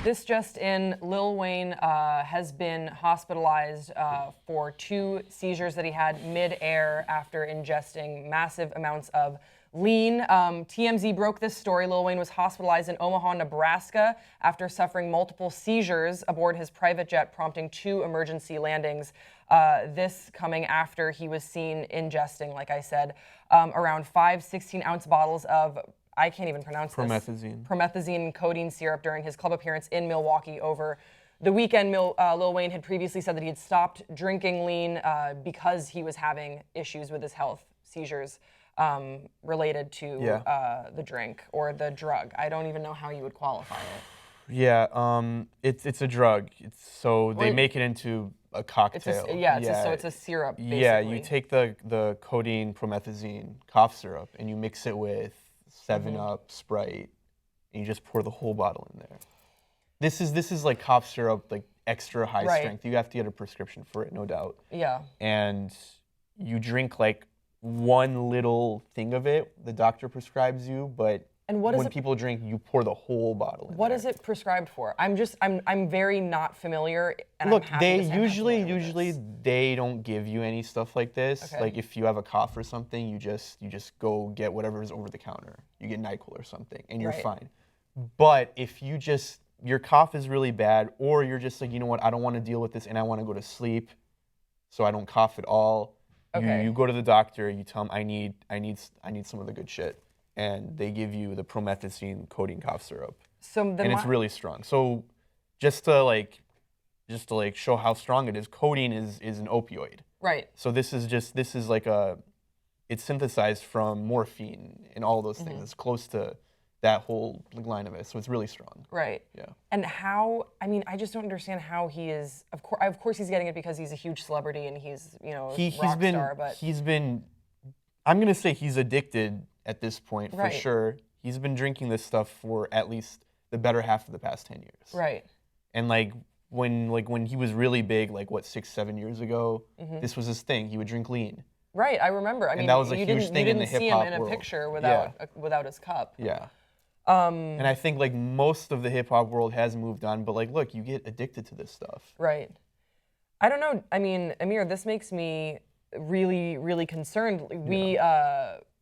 This just in, Lil Wayne has been hospitalized for 2 seizures that he had mid-air after ingesting massive amounts of lean. TMZ broke this story. Lil Wayne was hospitalized in Omaha, Nebraska after suffering multiple seizures aboard his private jet, prompting 2 emergency landings. This coming after he was seen ingesting, like I said, around 5 16-ounce bottles of, I can't even pronounce promethazine. this. Promethazine codeine syrup during his club appearance in Milwaukee over the weekend. Lil Wayne had previously said that he had stopped drinking lean because he was having issues with his health, seizures related to the drink or the drug. I don't even know how you would qualify it. Yeah, it's a drug. They make it into a cocktail. So it's a syrup, basically. Yeah, you take the codeine promethazine cough syrup and you mix it with 7-Up, Sprite, and you just pour the whole bottle in there. This is like cough syrup, like extra high strength. You have to get a prescription for it, no doubt. Yeah. And you drink like one little thing of it, the doctor prescribes you, but when people drink, you pour the whole bottle in What there. is it prescribed for? I'm very not familiar, and Look, I'm happy they usually they don't give you any stuff like this. Okay. Like if you have a cough or something, you just go get whatever is over the counter. You get NyQuil or something, and you're fine. But if your cough is really bad, or you're just like, you know what, I don't want to deal with this, and I want to go to sleep, so I don't cough at all. Okay. You go to the doctor, you tell them I need some of the good shit, and they give you the promethazine codeine cough syrup. And it's really strong. So just to show how strong it is, codeine is an opioid. Right. So this is like it's synthesized from morphine and all those things. It's close to that whole line of it. So it's really strong. Right. Yeah. And how, I just don't understand how he is, of course he's getting it because he's a huge celebrity and he's, rock star, but I'm going to say he's addicted at this point for Right. sure. He's been drinking this stuff for at least the better half of the past 10 years. Right. And when he was really big, 6-7 years ago, this was his thing. He would drink lean. Right, I remember. And that was a huge thing in the hip-hop You didn't see him in world. a picture without his cup. Yeah. And I think most of the hip-hop world has moved on, but look, you get addicted to this stuff. Right. I don't know. Amir, this makes me really, really concerned. We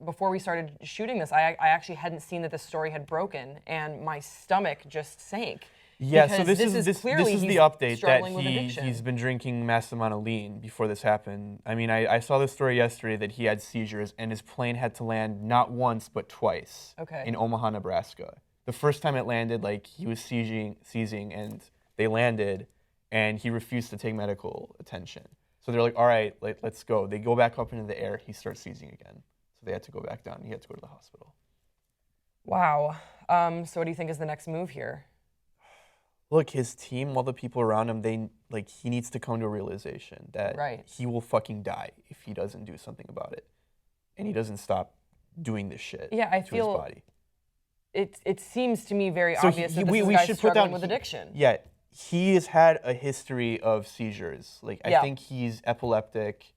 before we started shooting this, I actually hadn't seen that this story had broken, and my stomach just sank. Yeah, so this is the update that he's been drinking massive amount of lean before this happened. I saw this story yesterday that he had seizures and his plane had to land not once but twice in Omaha, Nebraska. The first time it landed, he was seizing and they landed and he refused to take medical attention. So they're like, all right, let's go. They go back up into the air, he starts seizing again. So they had to go back down, he had to go to the hospital. Wow. So what do you think is the next move here? Look, his team, all the people around him, he needs to come to a realization that he will fucking die if he doesn't do something about it. And he doesn't stop doing this shit to his body. It seems to me very obvious that this guy's struggling with addiction. Yeah, he has had a history of seizures. I think he's epileptic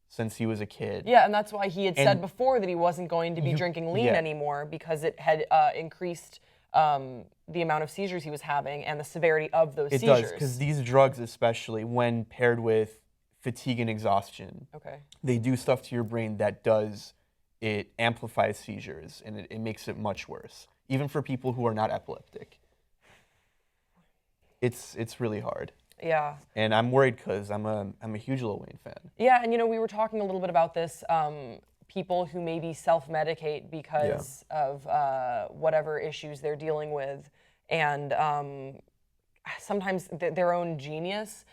since he was a kid. Yeah, and that's why he had said before that he wasn't going to be drinking lean anymore because it had increased the amount of seizures he was having and the severity of those seizures. It does, because these drugs, especially when paired with fatigue and exhaustion, they do stuff to your brain that it amplifies seizures and it makes it much worse, even for people who are not epileptic. It's really hard. Yeah. And I'm worried because I'm a huge Lil Wayne fan. Yeah, and we were talking a little bit about this. People who maybe self-medicate because of whatever issues they're dealing with, and sometimes their own genius.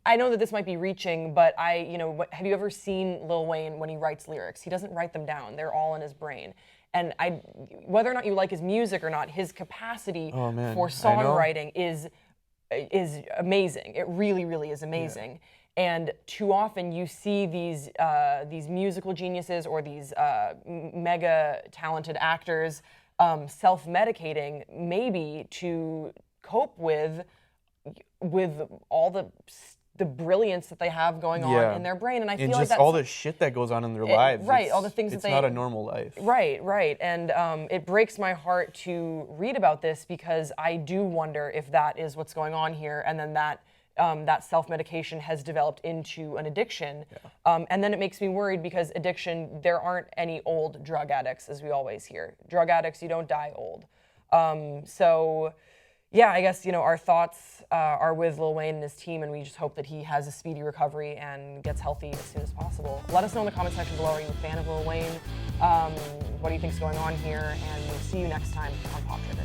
I know that this might be reaching, but have you ever seen Lil Wayne when he writes lyrics? He doesn't write them down; they're all in his brain. And whether or not you like his music or not, his capacity for songwriting is amazing. It really, really is amazing. Yeah. And too often you see these musical geniuses or these mega talented actors self-medicating, maybe to cope with all the the brilliance that they have going on in their brain, and I feel like just that's all the shit that goes on in their lives. Right, all the things that it's not a normal life. Right, and it breaks my heart to read about this because I do wonder if that is what's going on here, and then that self-medication has developed into an addiction, and then it makes me worried because addiction, there aren't any old drug addicts, as we always hear. Drug addicts, you don't die old. So. Yeah, I guess, our thoughts are with Lil Wayne and his team, and we just hope that he has a speedy recovery and gets healthy as soon as possible. Let us know in the comment section below, are you a fan of Lil Wayne? What do you think's going on here? And we'll see you next time on Pop Trigger.